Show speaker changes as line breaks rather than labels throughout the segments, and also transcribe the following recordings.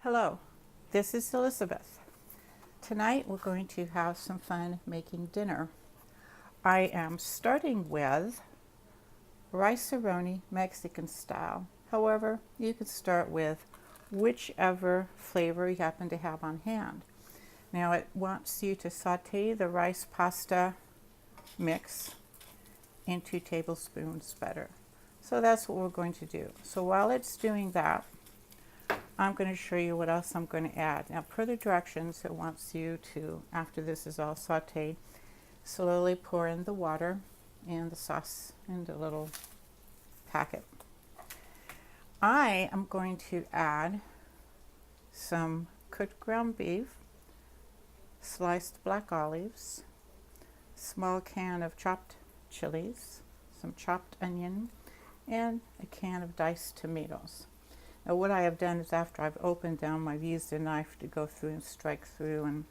Hello, this is Elizabeth. Tonight we're going to have some fun making dinner. I am starting with rice-a-roni Mexican style. However, you could start with whichever flavor you happen to have on hand. Now it wants you to saute the rice pasta mix in 2 tablespoons butter. So that's what we're going to do. So while it's doing that, I'm going to show you what else I'm going to add. Now, per the directions, it wants you to, after this is all sauteed, slowly pour in the water and the sauce in the little packet. I am going to add some cooked ground beef, sliced black olives, small can of chopped chilies, some chopped onion, and a can of diced tomatoes. Now what I have done is after I've opened them, I've used a knife to go through and strike through and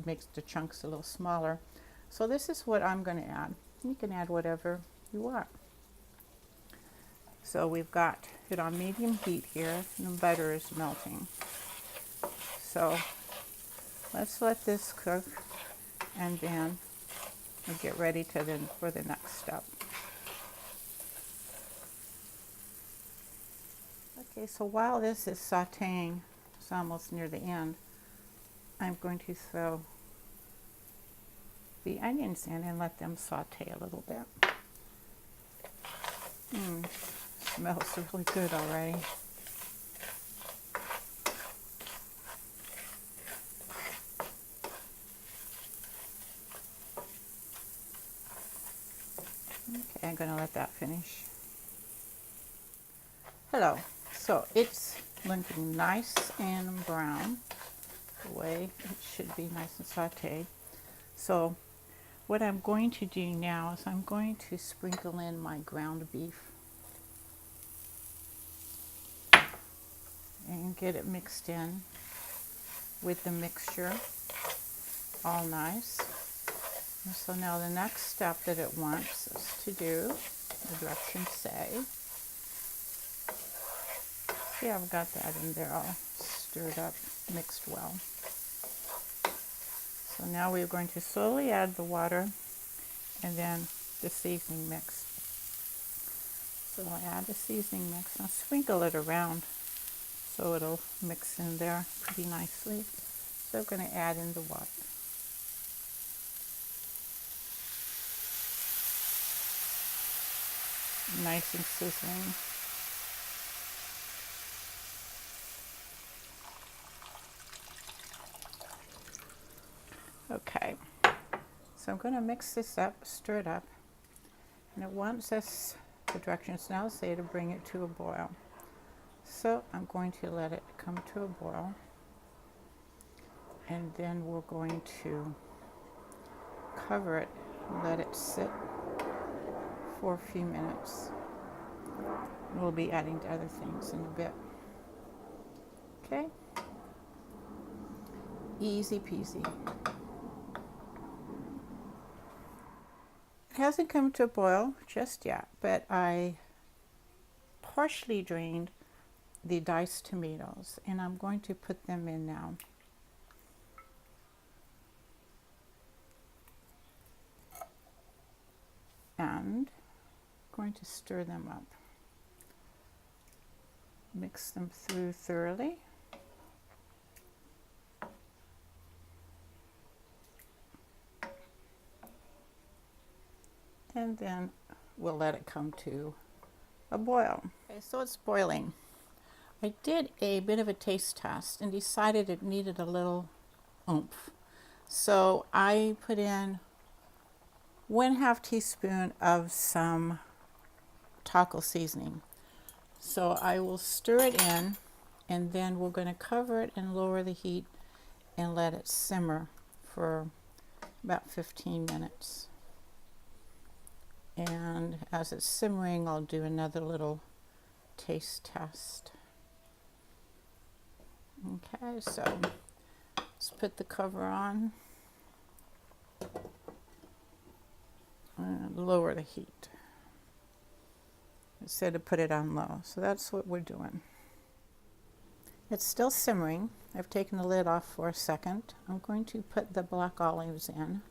makes the chunks a little smaller. So this is what I'm going to add. You can add whatever you want. So we've got it on medium heat here and the butter is melting. So let's let this cook and then we'll get ready for the next step. Okay, so while this is sauteing, it's almost near the end, I'm going to throw the onions in and let them saute a little bit. Smells really good already. Okay, I'm going to let that finish. Hello. So it's looking nice and brown, the way it should be, nice and sauteed. So what I'm going to do now is I'm going to sprinkle in my ground beef and get it mixed in with the mixture, all nice. And so now the next step that it wants us to do, the directions say, see, I've got that in there all stirred up, mixed well. So now we're going to slowly add the water and then the seasoning mix. So I add the seasoning mix. I'll sprinkle it around so it'll mix in there pretty nicely. So I'm going to add in the water. Nice and sizzling. Okay, so I'm going to mix this up, stir it up, and it wants us, the directions now say to bring it to a boil. So I'm going to let it come to a boil, and then we're going to cover it and let it sit for a few minutes. We'll be adding to other things in a bit. Okay? Easy peasy. It hasn't come to a boil just yet, but I partially drained the diced tomatoes and I'm going to put them in now. And I'm going to stir them up. Mix them through thoroughly. And then we'll let it come to a boil. Okay, so it's boiling. I did a bit of a taste test and decided it needed a little oomph. So I put in 1/2 teaspoon of some taco seasoning. So I will stir it in and then we're going to cover it and lower the heat and let it simmer for about 15 minutes. And as it's simmering, I'll do another little taste test. Okay, so let's put the cover on and lower the heat. It said to put it on low, so that's what we're doing. It's still simmering. I've taken the lid off for a second. I'm going to put the black olives in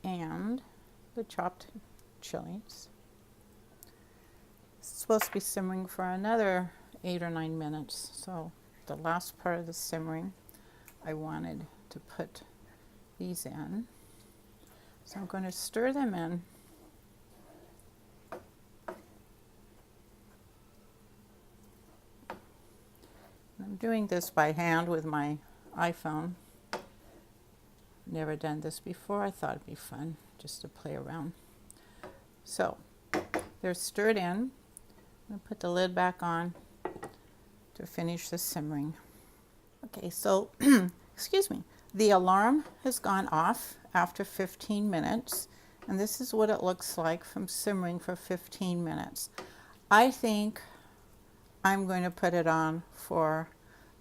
and the chopped chilies. It's supposed to be simmering for another 8 or 9 minutes. So the last part of the simmering, I wanted to put these in. So I'm going to stir them in. I'm doing this by hand with my iPhone. Never done this before. I thought it'd be fun just to play around. So they're stirred in. I'm going to put the lid back on to finish the simmering. Okay, so excuse me. The alarm has gone off after 15 minutes, and this is what it looks like from simmering for 15 minutes. I think I'm going to put it on for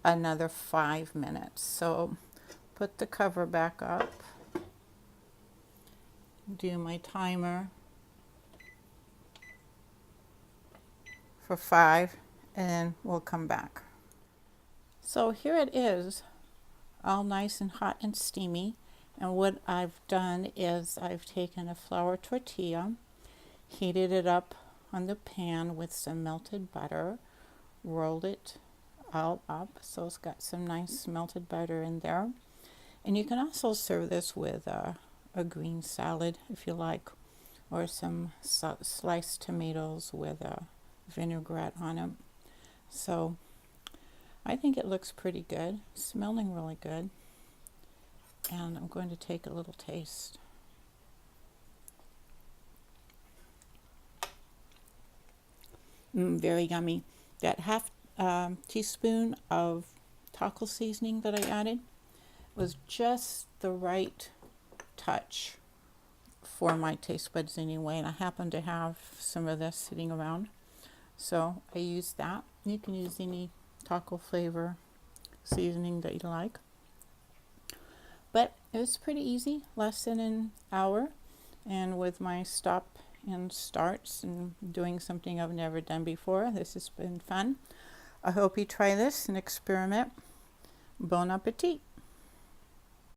another 5 minutes. So put the cover back up, do my timer for 5, and then we'll come back. So here it is, all nice and hot and steamy. And what I've done is I've taken a flour tortilla, heated it up on the pan with some melted butter, rolled it all up so it's got some nice melted butter in there. And you can also serve this with a green salad if you like, or some sliced tomatoes with a vinaigrette on them. So I think it looks pretty good, smelling really good. And I'm going to take a little taste. Very yummy. That half teaspoon of taco seasoning that I added was just the right touch for my taste buds anyway, and I happen to have some of this sitting around, so I used that. You can use any taco flavor seasoning that you like, but it was pretty easy, less than an hour, and with my stop and starts and doing something I've never done before, this has been fun. I hope you try this and experiment. Bon appetit!